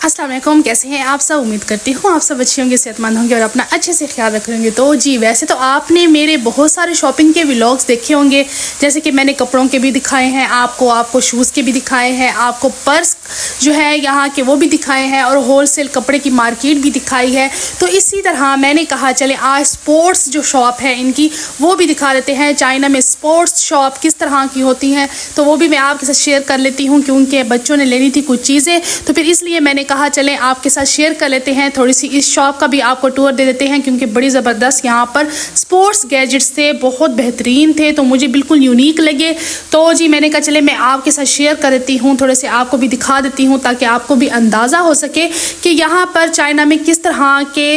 अस्सलाम वालेकुम, कैसे हैं आप सब। उम्मीद करती हूँ आप सब अच्छे होंगे, सेहतमंद होंगे और अपना अच्छे से ख्याल रख रहे होंगे। तो जी वैसे तो आपने मेरे बहुत सारे शॉपिंग के व्लॉग्स देखे होंगे, जैसे कि मैंने कपड़ों के भी दिखाए हैं आपको शूज़ के भी दिखाए हैं, आपको पर्स जो है यहाँ के वो भी दिखाए हैं और होलसेल कपड़े की मार्केट भी दिखाई है। तो इसी तरह मैंने कहा चले आज स्पोर्ट्स जो शॉप है इनकी वो भी दिखा देते हैं। चाइना में स्पोर्ट्स शॉप किस तरह की होती हैं तो वो भी मैं आपके साथ शेयर कर लेती हूँ, क्योंकि बच्चों ने लेनी थी कुछ चीज़ें, तो फिर इसलिए मैंने कहा चलें आपके साथ शेयर कर लेते हैं। थोड़ी सी इस शॉप का भी आपको टूर दे देते हैं, क्योंकि बड़ी ज़बरदस्त यहाँ पर स्पोर्ट्स गैजेट्स थे, बहुत बेहतरीन थे, तो मुझे बिल्कुल यूनिक लगे। तो जी मैंने कहा चले मैं आपके साथ शेयर कर देती हूँ, थोड़े से आपको भी दिखा देती हूँ ताकि आपको भी अंदाज़ा हो सके कि यहाँ पर चाइना में किस तरह के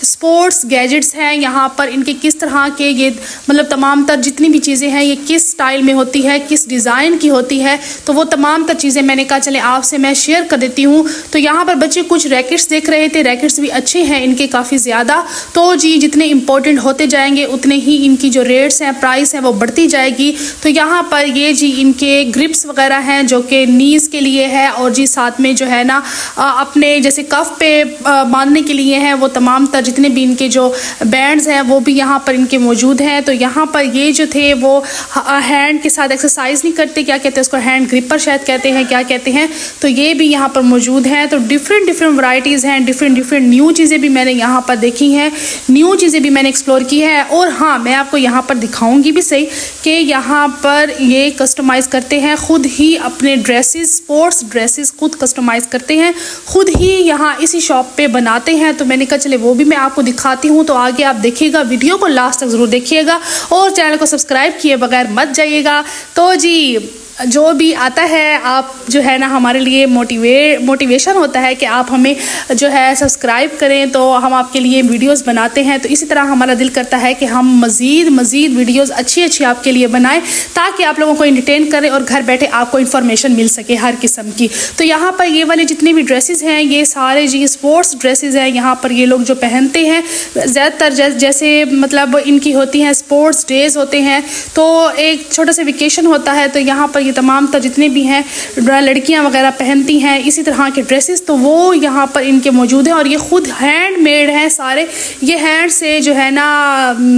स्पोर्ट्स गैजेट्स हैं, यहाँ पर इनके किस तरह के ये मतलब तमाम तर जितनी भी चीज़ें हैं ये किस स्टाइल में होती है, किस डिज़ाइन की होती है, तो वो तमाम तर चीज़ें मैंने कहा चले आपसे मैं शेयर कर देती हूँ। तो यहाँ पर बच्चे कुछ रैकेट्स देख रहे थे, रैकेट्स भी अच्छे हैं इनके काफ़ी ज़्यादा। तो जी जितने इम्पोर्टेंट होते जाएंगे उतने ही इनकी जो रेट्स हैं प्राइस है वो बढ़ती जाएगी। तो यहाँ पर ये जी इनके ग्रिप्स वगैरह हैं जो कि नीज़ के लिए है, और जी साथ में जो है ना अपने जैसे कफ पे बांधने के लिए हैं, वो तमाम तर जितने भी इनके जो बैंड्स हैं वो भी यहाँ पर इनके मौजूद हैं। तो यहाँ पर ये जो थे वो हैंड के साथ एक्सरसाइज नहीं करते, क्या कहते हैं उसको, हैंड ग्रिपर शायद कहते हैं, क्या कहते हैं, तो ये भी यहाँ पर मौजूद हैं। तो डिफरेंट वैरायटीज़ हैं, डिफरेंट न्यू चीज़ें भी मैंने यहाँ पर देखी हैं, न्यू चीज़ें भी मैंने एक्सप्लोर की है। और हाँ मैं आपको यहाँ पर दिखाऊंगी भी सही कि यहाँ पर ये कस्टमाइज़ करते हैं खुद ही अपने ड्रेसेस, स्पोर्ट्स ड्रेसेस खुद कस्टमाइज़ करते हैं, खुद ही यहाँ इसी शॉप पे बनाते हैं। तो मैंने कहा चले वो भी मैं आपको दिखाती हूँ। तो आगे आप देखिएगा, वीडियो को लास्ट तक ज़रूर देखिएगा और चैनल को सब्सक्राइब किए बगैर मत जाइएगा। तो जी जो भी आता है आप जो है ना हमारे लिए मोटिवेशन होता है कि आप हमें जो है सब्सक्राइब करें, तो हम आपके लिए वीडियोस बनाते हैं। तो इसी तरह हमारा दिल करता है कि हम मज़ीद वीडियोस अच्छी आपके लिए बनाएं ताकि आप लोगों को एंटरटेन करें और घर बैठे आपको इन्फॉर्मेशन मिल सके हर किस्म की। तो यहाँ पर ये वाले जितने भी ड्रेसेस हैं ये सारे जी स्पोर्ट्स ड्रेसेस हैं, यहाँ पर ये लोग जो पहनते हैं ज़्यादातर जैसे मतलब इनकी होती हैं स्पोर्ट्स डेज होते हैं, तो एक छोटा सा वेकेशन होता है, तो यहाँ पर ये तमाम तर जितने भी हैं लड़कियां वगैरह पहनती हैं इसी तरह के ड्रेसेस, तो वो यहाँ पर इनके मौजूद हैं। और ये खुद हैंडमेड हैं सारे, ये हैंड से जो है ना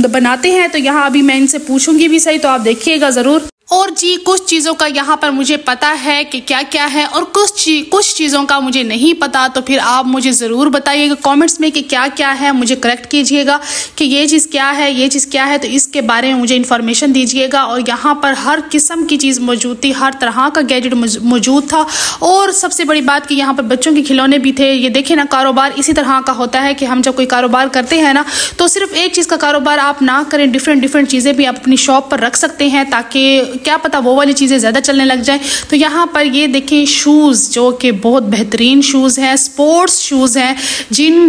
बनाते हैं। तो यहाँ अभी मैं इनसे पूछूंगी भी सही, तो आप देखिएगा ज़रूर। और जी कुछ चीज़ों का यहाँ पर मुझे पता है कि क्या क्या है और कुछ चीज़ों का मुझे नहीं पता, तो फिर आप मुझे ज़रूर बताइएगा कमेंट्स में कि क्या क्या है, मुझे करेक्ट कीजिएगा कि ये चीज़ क्या है, ये चीज़ क्या है, तो इसके बारे में मुझे इन्फॉर्मेशन दीजिएगा। और यहाँ पर हर किस्म की चीज़ मौजूद थी, हर तरह का गैजेट मौजूद था। और सबसे बड़ी बात कि यहाँ पर बच्चों के खिलौने भी थे। ये देखें ना, कारोबार इसी तरह का होता है कि हम जब कोई कारोबार करते हैं ना तो सिर्फ एक चीज़ का कारोबार आप ना करें, डिफरेंट चीज़ें भी आप अपनी शॉप पर रख सकते हैं ताकि क्या पता वो वाली चीज़ें ज़्यादा चलने लग जाए। तो यहाँ पर ये देखें शूज़ जो कि बहुत बेहतरीन शूज़ हैं, स्पोर्ट्स शूज़ हैं,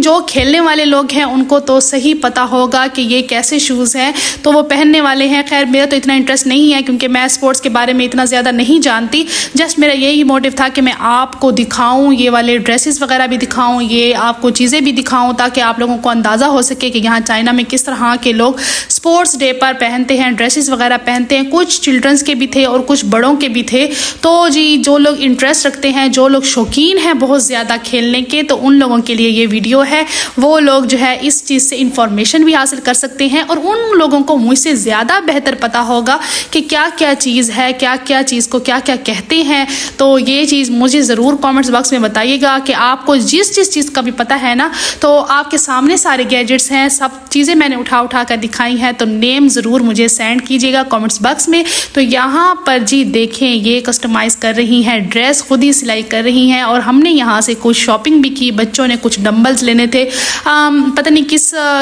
जो खेलने वाले लोग हैं उनको तो सही पता होगा कि ये कैसे शूज़ हैं, तो वो पहनने वाले हैं। खैर मेरा तो इतना इंटरेस्ट नहीं है क्योंकि मैं स्पोर्ट्स के बारे में इतना ज़्यादा नहीं जानती, जस्ट मेरा यही मोटिव था कि मैं आपको दिखाऊँ, ये वाले ड्रेसेस वगैरह भी दिखाऊँ, ये आपको चीज़ें भी दिखाऊँ ताकि आप लोगों को अंदाज़ा हो सके कि यहाँ चाइना में किस तरह के लोग स्पोर्ट्स डे पर पहनते हैं, ड्रेसेस वगैरह पहनते हैं। कुछ चिल्ड्रंस के भी थे और कुछ बड़ों के भी थे। तो जी जो लोग इंटरेस्ट रखते हैं, जो लोग शौकीन हैं बहुत ज़्यादा खेलने के, तो उन लोगों के लिए ये वीडियो है। वो लोग जो है इस चीज़ से इंफॉर्मेशन भी हासिल कर सकते हैं और उन लोगों को मुझसे ज़्यादा बेहतर पता होगा कि क्या क्या चीज़ है, क्या क्या चीज़ को क्या क्या कहते हैं। तो ये चीज़ मुझे ज़रूर कॉमेंट्स बॉक्स में बताइएगा कि आपको जिस चीज़ का भी पता है ना, तो आपके सामने सारे गैजेट्स हैं, सब चीज़ें मैंने उठा कर दिखाई हैं, तो नेम ज़रूर मुझे सेंड कीजिएगा कॉमेंट्स बॉक्स में। तो यहाँ पर जी देखें ये कस्टमाइज़ कर रही हैं ड्रेस, खुद ही सिलाई कर रही हैं। और हमने यहाँ से कुछ शॉपिंग भी की, बच्चों ने कुछ डंबल्स लेने थे, पता नहीं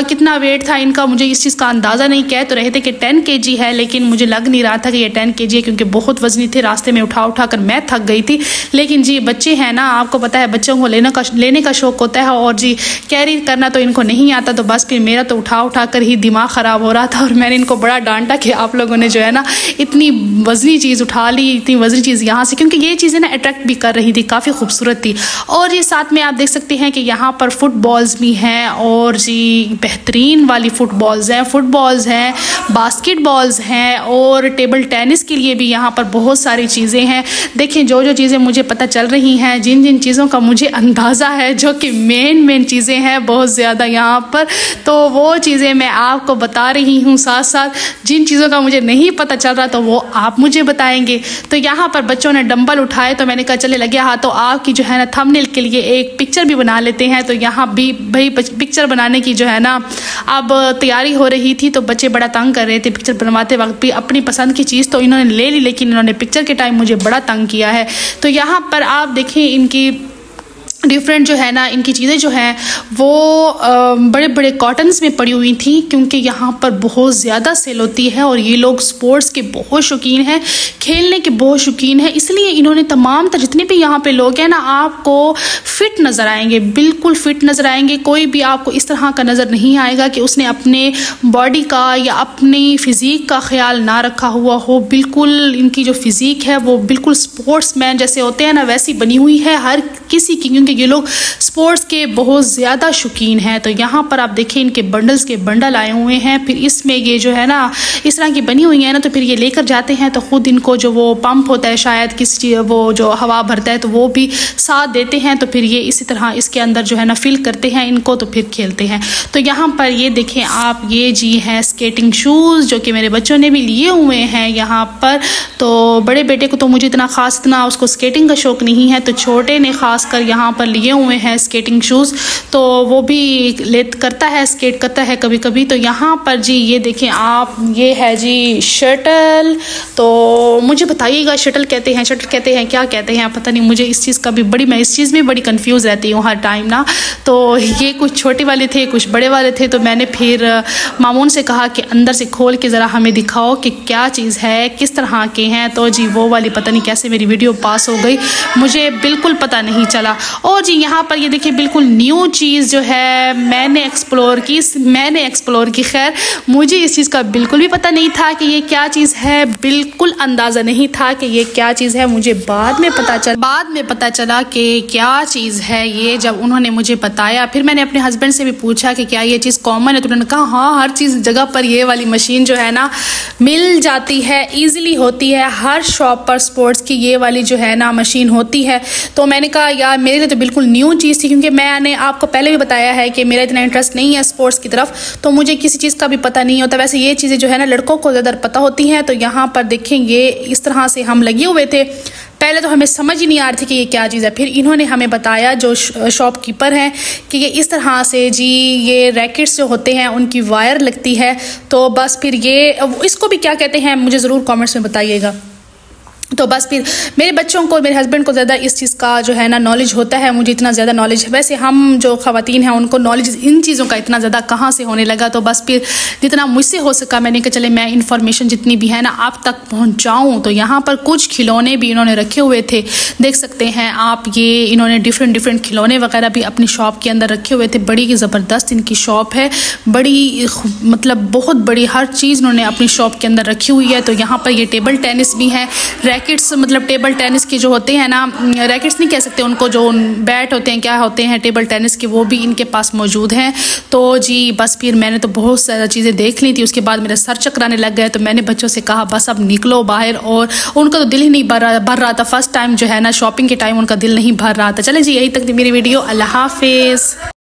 कितना वेट था इनका, मुझे इस चीज़ का अंदाज़ा नहीं। कह तो रहे थे कि 10 kg है, लेकिन मुझे लग नहीं रहा था कि ये 10 kg है क्योंकि बहुत वजनी थे, रास्ते में उठा कर मैं थक गई थी। लेकिन जी बच्चे हैं ना, आपको पता है बच्चों को लेने का शौक़ होता है और जी कैरी करना तो इनको नहीं आता, तो बस फिर मेरा तो उठा कर ही दिमाग ख़राब हो रहा था। और मैंने इनको बड़ा डांटा कि आप लोगों ने जो है ना इतनी वजनी चीज़ उठा ली, इतनी वजनी चीज़ यहाँ से, क्योंकि ये चीज़ें ना अट्रैक्ट भी कर रही थी, काफ़ी खूबसूरत थी। और ये साथ में आप देख सकते हैं कि यहाँ पर फुटबॉल्स भी हैं और जी बेहतरीन वाली फुटबॉल्स हैं, बास्केटबॉल्स हैं और टेबल टेनिस के लिए भी यहाँ पर बहुत सारी चीज़ें हैं। देखें जो चीज़ें मुझे पता चल रही हैं, जिन चीज़ों का मुझे अंदाज़ा है, जो कि मेन चीज़ें हैं बहुत ज़्यादा यहाँ पर, तो वो चीज़ें मैं आपको बता रही हूँ। साथ साथ जिन चीज़ों का मुझे नहीं पता चल रहा तो वो आप मुझे बताएंगे। तो यहाँ पर बच्चों ने डंबल उठाए तो मैंने कहा चले लगे हाथ, तो आपकी जो है ना थंबनेल के लिए एक पिक्चर भी बना लेते हैं। तो यहाँ भी भाई पिक्चर बनाने की जो है ना अब तैयारी हो रही थी, तो बच्चे बड़ा तंग कर रहे थे। पिक्चर बनवाते वक्त भी अपनी पसंद की चीज़ तो इन्होंने ले ली, लेकिन इन्होंने पिक्चर के टाइम मुझे बड़ा तंग किया है। तो यहाँ पर आप देखें इनकी डिफरेंट जो है ना इनकी चीज़ें जो हैं वो बड़े बड़े कॉटन्स में पड़ी हुई थी, क्योंकि यहाँ पर बहुत ज़्यादा सेल होती है और ये लोग स्पोर्ट्स के बहुत शौकीन हैं, खेलने के बहुत शौकीन हैं। इसलिए इन्होंने तमाम जितने भी यहाँ पे लोग हैं ना आपको फिट नज़र आएंगे, बिल्कुल फिट नज़र आएंगे। कोई भी आपको इस तरह का नज़र नहीं आएगा कि उसने अपने बॉडी का या अपनी फ़िज़ीक का ख्याल ना रखा हुआ हो। बिल्कुल इनकी जो फ़िज़ीक है वो बिल्कुल स्पोर्ट्स मैन जैसे होते हैं ना वैसी बनी हुई है हर किसी की, क्योंकि ये लोग स्पोर्ट्स के बहुत ज़्यादा शौकीन हैं। तो यहाँ पर आप देखें इनके बंडल्स के बंडल आए हुए हैं, फिर इसमें ये जो है ना इस तरह की बनी हुई है ना, तो फिर ये लेकर जाते हैं तो ख़ुद इनको जो वो पंप होता है शायद किसी वो जो हवा भरता है तो वो भी साथ देते हैं। तो फिर ये इसी तरह इसके अंदर जो है ना फिल करते हैं इनको, तो फिर खेलते हैं। तो यहाँ पर ये देखें आप, ये जी हैं स्केटिंग शूज़ जो कि मेरे बच्चों ने भी लिए हुए हैं यहाँ पर। तो बड़े बेटे को तो मुझे इतना ख़ास इतना उसको स्केटिंग का शौक़ नहीं है, तो छोटे ने ख़ास कर यहाँ पर लिए हुए हैं स्केटिंग शूज़, तो वो भी करता है, स्केट करता है कभी कभी। तो यहाँ पर जी ये देखें आप, ये है जी शटल। तो मुझे बताइएगा शटल कहते हैं क्या कहते हैं पता नहीं, मुझे इस चीज़ का भी मैं इस चीज़ में बड़ी कंफ्यूज रहती हूँ हर टाइम ना। तो ये कुछ छोटे वाले थे कुछ बड़े वाले थे, तो मैंने फिर मामून से कहा कि अंदर से खोल के ज़रा हमें दिखाओ कि क्या चीज़ है, किस तरह के हैं। तो जी वो वाली पता नहीं कैसे मेरी वीडियो पास हो गई, मुझे बिल्कुल पता नहीं चला। और जी यहाँ पर ये देखिए बिल्कुल न्यू चीज़ जो है मैंने एक्सप्लोर की। खैर मुझे इस चीज़ का बिल्कुल भी पता नहीं था कि ये क्या चीज़ है, बिल्कुल अंदाज़ा नहीं था कि ये क्या चीज़ है। मुझे बाद में पता चला कि क्या चीज़ है ये, जब उन्होंने मुझे बताया। फिर मैंने अपने हस्बैंड से भी पूछा कि क्या ये चीज़ कॉमन है, तो उन्होंने कहा हाँ हर चीज़ जगह पर ये वाली मशीन जो है ना मिल जाती है, ईजिली होती है, हर शॉप पर स्पोर्ट्स की ये वाली जो है ना मशीन होती है। तो मैंने कहा यार मेरे लिए तो बिल्कुल न्यू चीज़ थी, क्योंकि मैंने आपको पहले भी बताया है कि मेरा इतना इंटरेस्ट नहीं है स्पोर्ट्स की तरफ, तो मुझे किसी चीज़ का भी पता नहीं होता। वैसे ये चीज़ें जो है ना लड़कों को ज़्यादा पता होती हैं। तो यहाँ पर देखेंगे इस तरह से हम लगे हुए थे, पहले तो हमें समझ ही नहीं आ रही थी कि ये क्या चीज़ है। फिर इन्होंने हमें बताया जो शॉपकीपर हैं कि ये इस तरह से जी ये रैकेट्स जो होते हैं उनकी वायर लगती है। तो बस फिर ये इसको भी क्या कहते हैं मुझे ज़रूर कमेंट्स में बताइएगा। तो बस फिर मेरे बच्चों को मेरे हस्बैंड को ज़्यादा इस चीज़ का जो है ना नॉलेज होता है, मुझे इतना ज़्यादा नॉलेज है। वैसे हम जो ख़वातीन हैं उनको नॉलेज इन चीज़ों का इतना ज़्यादा कहाँ से होने लगा। तो बस फिर जितना मुझसे हो सका मैंने कहा चले मैं इन्फॉर्मेशन जितनी भी है ना आप तक पहुँचाऊँ। तो यहाँ पर कुछ खिलौने भी इन्होंने रखे हुए थे, देख सकते हैं आप, ये इन्होंने डिफरेंट खिलौने वगैरह भी अपनी शॉप के अंदर रखे हुए थे। बड़ी ज़बरदस्त इनकी शॉप है, बड़ी मतलब बहुत बड़ी हर चीज़ इन्होंने अपनी शॉप के अंदर रखी हुई है। तो यहाँ पर ये टेबल टेनिस भी है, रैकेट्स मतलब टेबल टेनिस के जो होते हैं ना, रैकेट्स नहीं कह सकते उनको, जो बैट होते हैं क्या होते हैं टेबल टेनिस के, वो भी इनके पास मौजूद हैं। तो जी बस फिर मैंने तो बहुत सारी चीज़ें देख ली थी, उसके बाद मेरा सर चकराने लग गया। तो मैंने बच्चों से कहा बस अब निकलो बाहर, और उनका तो दिल ही नहीं भर रहा था। फर्स्ट टाइम जो है ना शॉपिंग के टाइम उनका दिल नहीं भर रहा था। चले जी यही तक थी मेरी वीडियो, अल्लाह हाफिज़।